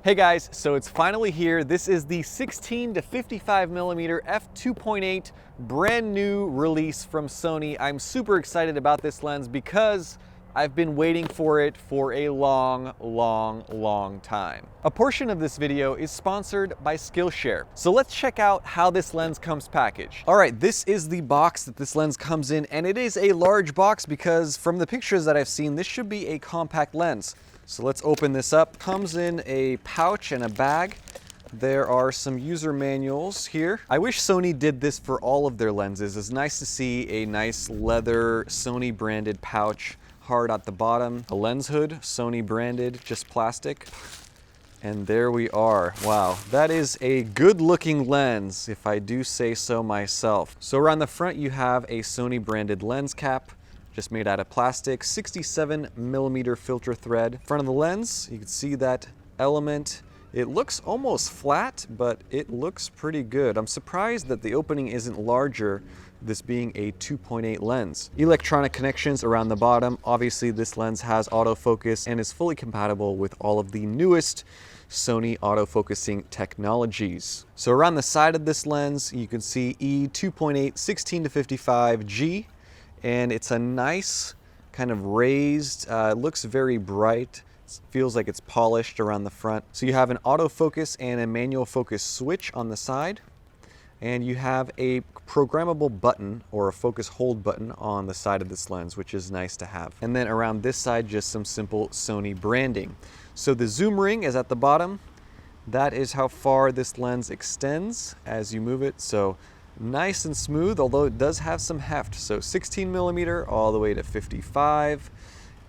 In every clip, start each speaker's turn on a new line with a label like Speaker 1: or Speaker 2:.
Speaker 1: Hey guys, so it's finally here. This is the 16 to 55 millimeter f2.8 brand new release from Sony. I'm super excited about this lens because I've been waiting for it for a long time. A portion of this video is sponsored by Skillshare. So let's check out how this lens comes packaged. All right, this is the box that this lens comes in, and it is a large box because from the pictures that I've seen, this should be a compact lens. So let's open this up. Comes in a pouch and a bag. There are some user manuals here. I wish Sony did this for all of their lenses. It's nice to see a nice leather Sony branded pouch, hard at the bottom. A lens hood, Sony branded, just plastic. And there we are. Wow, that is a good looking lens, if I do say so myself. So around the front you have a Sony branded lens cap, just made out of plastic, 67 millimeter filter thread. Front of the lens, you can see that element. It looks almost flat, but it looks pretty good. I'm surprised that the opening isn't larger, this being a 2.8 lens. Electronic connections around the bottom. Obviously this lens has autofocus and is fully compatible with all of the newest Sony autofocusing technologies. So around the side of this lens, you can see E2.8 16 to 55 G. And it's a nice kind of raised, it looks very bright. It feels like it's polished around the front. So you have an autofocus and a manual focus switch on the side. And you have a programmable button or a focus hold button on the side of this lens, which is nice to have. And then around this side, just some simple Sony branding. So the zoom ring is at the bottom. That is how far this lens extends as you move it. So nice and smooth, although it does have some heft. So 16 millimeter all the way to 55.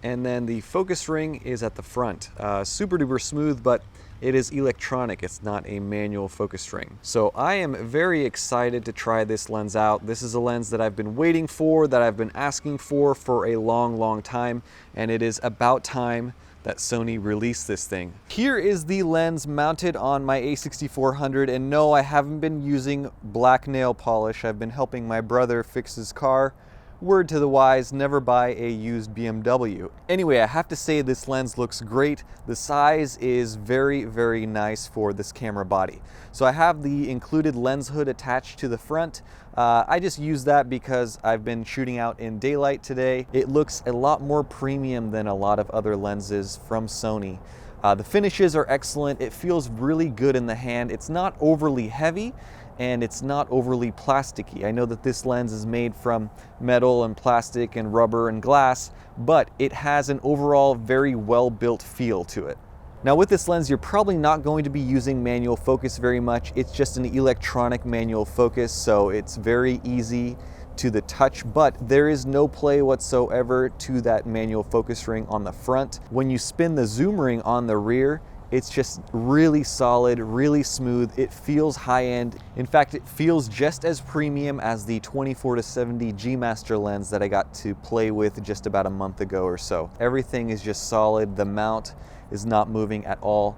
Speaker 1: And then the focus ring is at the front. Super duper smooth, but it is electronic. It's not a manual focus ring. So I am very excited to try this lens out. This is a lens that I've been waiting for, that I've been asking for a long time. And it is about time that Sony released this thing. Here is the lens mounted on my a6400, and no, I haven't been using black nail polish. I've been helping my brother fix his car. Word to the wise, never buy a used BMW. Anyway, I have to say this lens looks great. The size is very nice for this camera body. So I have the included lens hood attached to the front. I just use that because I've been shooting out in daylight today. It looks a lot more premium than a lot of other lenses from Sony. The finishes are excellent. It feels really good in the hand. It's not overly heavy and it's not overly plasticky. I know that this lens is made from metal and plastic and rubber and glass, but it has an overall very well-built feel to it. Now with this lens, you're probably not going to be using manual focus very much. It's just an electronic manual focus, so it's very easy to the touch, but there is no play whatsoever to that manual focus ring on the front. When you spin the zoom ring on the rear, it's just really solid, really smooth. It feels high-end. In fact, it feels just as premium as the 24 to 70 G Master lens that I got to play with just about a month ago or so. Everything is just solid. The mount is not moving at all.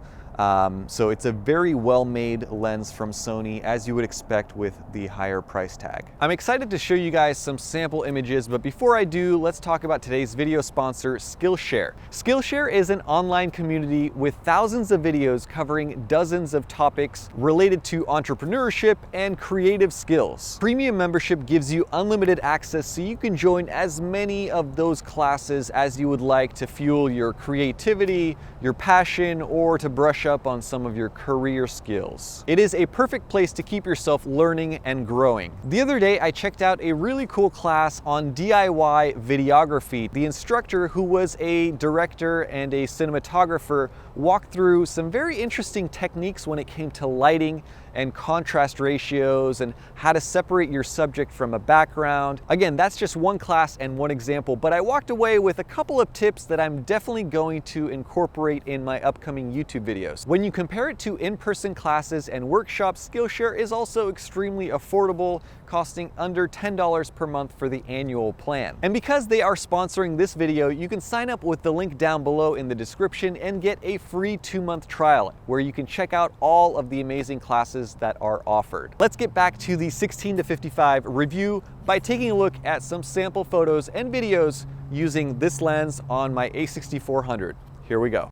Speaker 1: So it's a very well-made lens from Sony, as you would expect with the higher price tag. I'm excited to show you guys some sample images, but before I do, let's talk about today's video sponsor, Skillshare. Skillshare is an online community with thousands of videos covering dozens of topics related to entrepreneurship and creative skills. Premium membership gives you unlimited access, so you can join as many of those classes as you would like to fuel your creativity, your passion, or to brush up on some of your career skills. It is a perfect place to keep yourself learning and growing. The other day, I checked out a really cool class on DIY videography. The instructor, who was a director and a cinematographer, walked through some very interesting techniques when it came to lighting and contrast ratios and how to separate your subject from a background. Again, that's just one class and one example, but I walked away with a couple of tips that I'm definitely going to incorporate in my upcoming YouTube videos. When you compare it to in-person classes and workshops, Skillshare is also extremely affordable, costing under $10 per month for the annual plan. And because they are sponsoring this video, you can sign up with the link down below in the description and get a free 2-month trial where you can check out all of the amazing classes that are offered. Let's get back to the 16 to 55 review by taking a look at some sample photos and videos using this lens on my a6400. Here we go.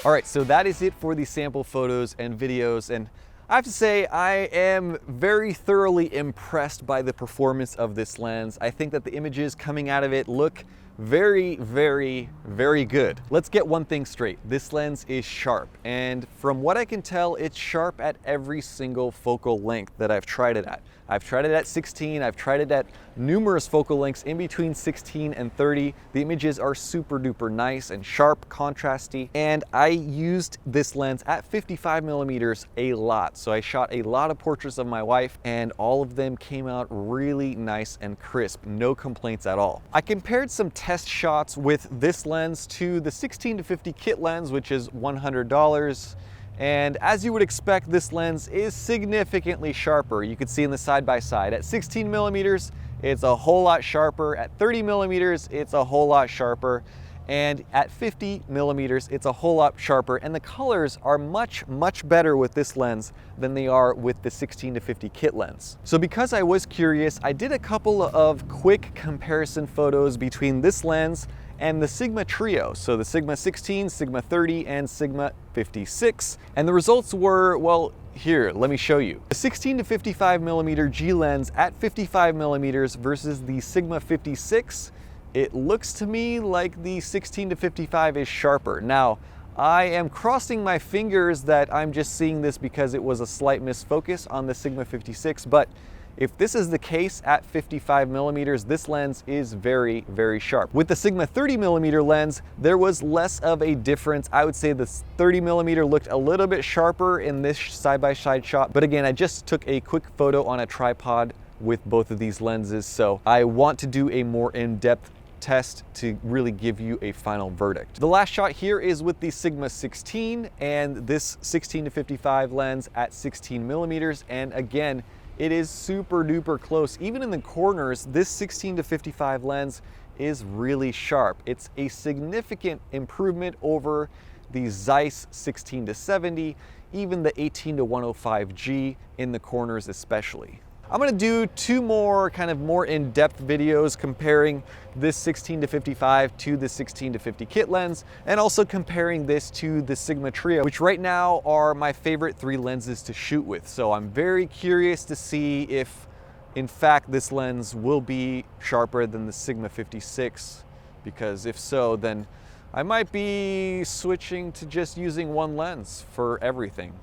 Speaker 1: All right, so that is it for the sample photos and videos, and I have to say I am very thoroughly impressed by the performance of this lens. I think that the images coming out of it look very, very, very good. Let's get one thing straight. This lens is sharp, and from what I can tell, it's sharp at every single focal length that I've tried it at. I've tried it at 16, I've tried it at numerous focal lengths in between 16 and 30. The images are super duper nice and sharp, contrasty, and I used this lens at 55 millimeters a lot. So I shot a lot of portraits of my wife, and all of them came out really nice and crisp, no complaints at all. I compared some test shots with this lens to the 16 to 50 kit lens, which is $100. And as you would expect, this lens is significantly sharper. You can see in the side-by-side. At 16 millimeters, it's a whole lot sharper. At 30 millimeters, it's a whole lot sharper. And at 50 millimeters, it's a whole lot sharper. And the colors are much, much better with this lens than they are with the 16 to 50 kit lens. So because I was curious, I did a couple of quick comparison photos between this lens and the Sigma Trio, so the Sigma 16, Sigma 30, and Sigma 56. And the results were, well, here, let me show you. The 16 to 55 millimeter G lens at 55 millimeters versus the Sigma 56, it looks to me like the 16 to 55 is sharper. Now, I am crossing my fingers that I'm just seeing this because it was a slight misfocus on the Sigma 56, but if this is the case at 55 millimeters, this lens is very, very sharp. With the Sigma 30 millimeter lens, there was less of a difference. I would say the 30 millimeter looked a little bit sharper in this side-by-side shot. But again, I just took a quick photo on a tripod with both of these lenses, so I want to do a more in-depth test to really give you a final verdict. The last shot here is with the Sigma 16 and this 16 to 55 lens at 16 millimeters. And again, it is super duper close. Even in the corners, this 16 to 55 lens is really sharp. It's a significant improvement over the Zeiss 16 to 70, even the 18 to 105 G in the corners especially. I'm gonna do two more kind of more in-depth videos comparing this 16 to 55 to the 16 to 50 kit lens, and also comparing this to the Sigma Trio, which right now are my favorite three lenses to shoot with. So I'm very curious to see if, in fact, this lens will be sharper than the Sigma 56, because if so, then I might be switching to just using one lens for everything.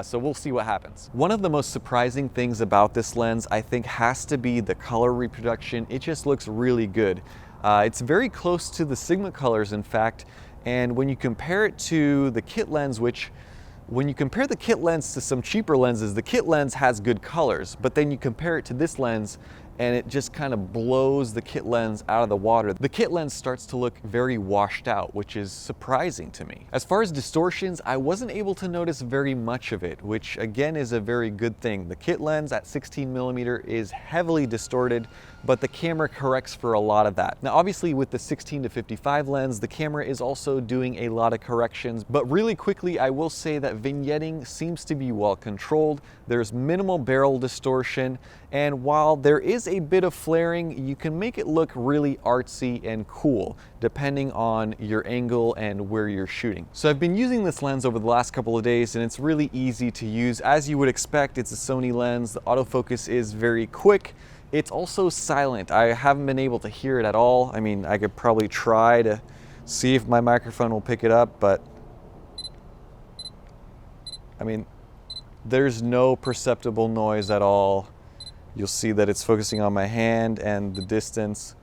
Speaker 1: So we'll see what happens. One of the most surprising things about this lens, I think, has to be the color reproduction. It just looks really good. It's very close to the Sigma colors, in fact. And when you compare it to the kit lens, when you compare the kit lens to some cheaper lenses, the kit lens has good colors, but then you compare it to this lens and it just kind of blows the kit lens out of the water. The kit lens starts to look very washed out, which is surprising to me. As far as distortions, I wasn't able to notice very much of it, which again is a very good thing. The kit lens at 16 millimeter is heavily distorted, but the camera corrects for a lot of that. Now, obviously with the 16 to 55 lens, the camera is also doing a lot of corrections, but really quickly, I will say that vignetting seems to be well controlled. There's minimal barrel distortion, and while there is a bit of flaring, you can make it look really artsy and cool, depending on your angle and where you're shooting. So I've been using this lens over the last couple of days, and it's really easy to use. As you would expect, it's a Sony lens. The autofocus is very quick. It's also silent. I haven't been able to hear it at all. I mean, I could probably try to see if my microphone will pick it up, but I mean, there's no perceptible noise at all. You'll see that it's focusing on my hand and the distance.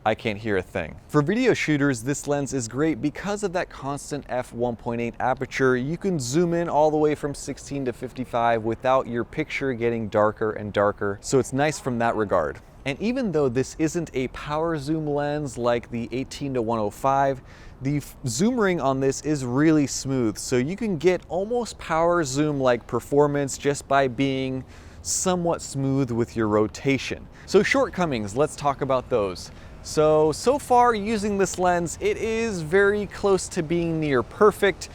Speaker 1: I can't hear a thing. For video shooters, this lens is great because of that constant f1.8 aperture. You can zoom in all the way from 16 to 55 without your picture getting darker and darker. So it's nice from that regard. And even though this isn't a power zoom lens like the 18 to 105, the zoom ring on this is really smooth. So you can get almost power zoom like performance just by being somewhat smooth with your rotation. So shortcomings, let's talk about those. So far using this lens, it is very close to being near perfect.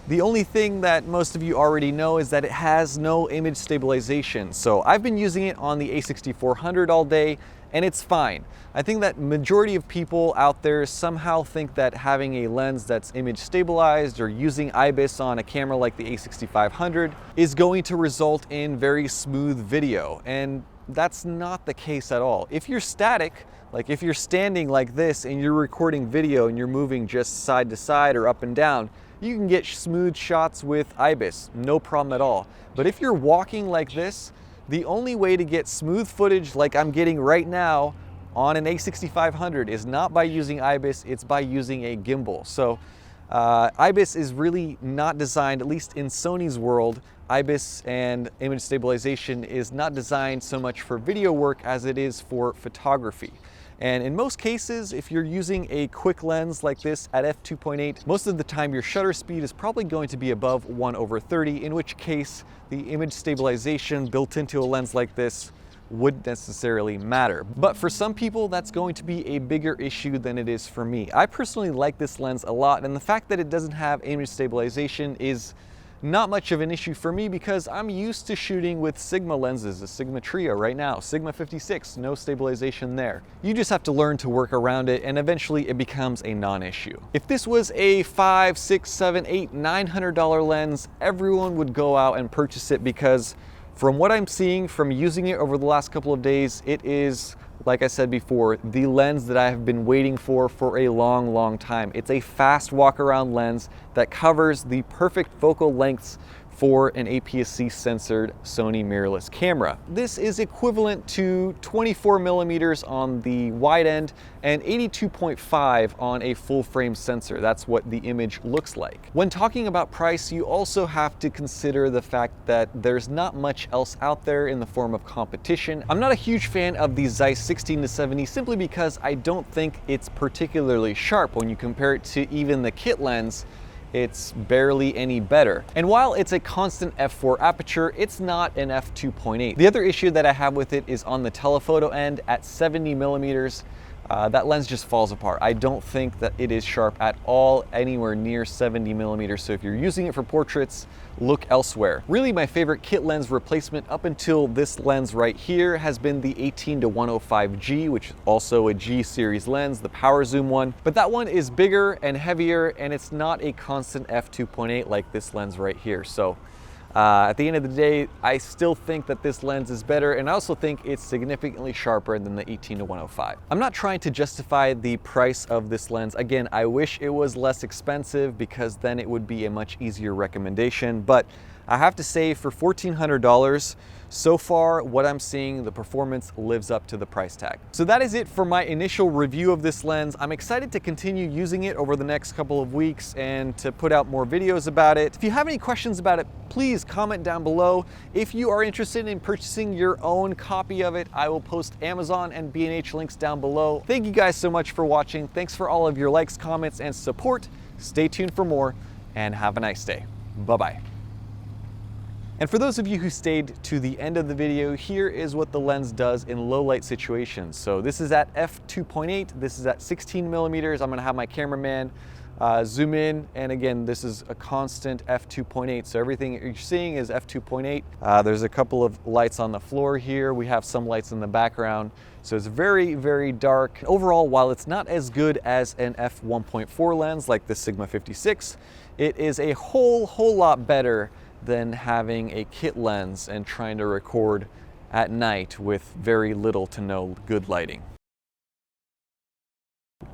Speaker 1: The only thing that most of you already know is that it has no image stabilization. So I've been using it on the a6400 all day and it's fine. I think that majority of people out there somehow think that having a lens that's image stabilized or using IBIS on a camera like the a6500 is going to result in very smooth video. And that's not the case at all. If you're static, like if you're standing like this and you're recording video and you're moving just side to side or up and down, you can get smooth shots with IBIS, no problem at all. But if you're walking like this, the only way to get smooth footage like I'm getting right now on an a6500 is not by using IBIS, it's by using a gimbal. So IBIS is really not designed, at least in Sony's world, IBIS and image stabilization is not designed so much for video work as it is for photography. And in most cases, if you're using a quick lens like this at f2.8, most of the time your shutter speed is probably going to be above 1/30, in which case the image stabilization built into a lens like this wouldn't necessarily matter. But for some people, that's going to be a bigger issue than it is for me. I personally like this lens a lot, and the fact that it doesn't have image stabilization is not much of an issue for me because I'm used to shooting with Sigma lenses, a Sigma Trio right now, Sigma 56, no stabilization there. You just have to learn to work around it and eventually it becomes a non-issue. If this was a $500, $600, $700, $800, $900 lens, everyone would go out and purchase it because from what I'm seeing from using it over the last couple of days, it is, like I said before, the lens that I have been waiting for a long, long time. It's a fast walk around lens that covers the perfect focal lengths for an APS-C censored Sony mirrorless camera. This is equivalent to 24 millimeters on the wide end and 82.5 on a full frame sensor. That's what the image looks like. When talking about price, you also have to consider the fact that there's not much else out there in the form of competition. I'm not a huge fan of the Zeiss 16-70 simply because I don't think it's particularly sharp when you compare it to even the kit lens. It's barely any better. And while it's a constant f4 aperture, it's not an f2.8. The other issue that I have with it is on the telephoto end at 70 millimeters. That lens just falls apart. I don't think that it is sharp at all, anywhere near 70 millimeters. So if you're using it for portraits, look elsewhere. Really, my favorite kit lens replacement up until this lens right here has been the 18-105 G, which is also a G series lens, the power zoom one. But that one is bigger and heavier, and it's not a constant f2.8 like this lens right here. So at the end of the day, I still think that this lens is better, and I also think it's significantly sharper than the 18-105. I'm not trying to justify the price of this lens. Again, I wish it was less expensive because then it would be a much easier recommendation, but I have to say for $1,400, so far what I'm seeing, the performance lives up to the price tag. So that is it for my initial review of this lens. I'm excited to continue using it over the next couple of weeks and to put out more videos about it. If you have any questions about it, please comment down below. If you are interested in purchasing your own copy of it, I will post Amazon and B&H links down below. Thank you guys so much for watching. Thanks for all of your likes, comments, and support. Stay tuned for more and have a nice day. Bye-bye. And for those of you who stayed to the end of the video, here is what the lens does in low light situations. So this is at f2.8, this is at 16 millimeters. I'm gonna have my cameraman zoom in, and again, this is a constant f2.8. So everything you're seeing is f2.8. There's a couple of lights on the floor here. We have some lights in the background. So it's very, very dark. Overall, while it's not as good as an f1.4 lens like the Sigma 56, it is a whole lot better than having a kit lens and trying to record at night with very little to no good lighting.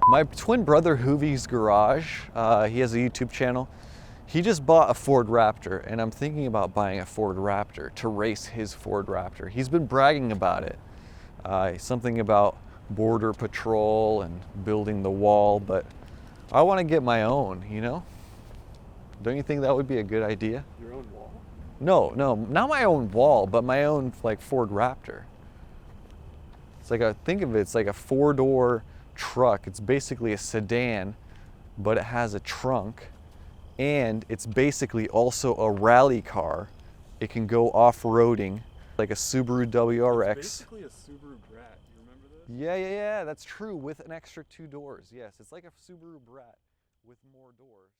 Speaker 1: My twin brother Hoovy's Garage, he has a YouTube channel. He just bought a Ford Raptor, and I'm thinking about buying a Ford Raptor to race his Ford Raptor. He's been bragging about it. Something about border patrol and building the wall, but I want to get my own, you know? Don't you think that would be a good idea?
Speaker 2: Your own wall?
Speaker 1: No, not my own wall, but my own like Ford Raptor. It's like think of it, it's like a 4-door truck. It's basically a sedan, but it has a trunk, and it's basically also a rally car. It can go off-roading like a Subaru WRX.
Speaker 2: It's basically a Subaru Brat. You remember this?
Speaker 1: Yeah, that's true, with an extra 2 doors. Yes, it's like a Subaru Brat with more doors.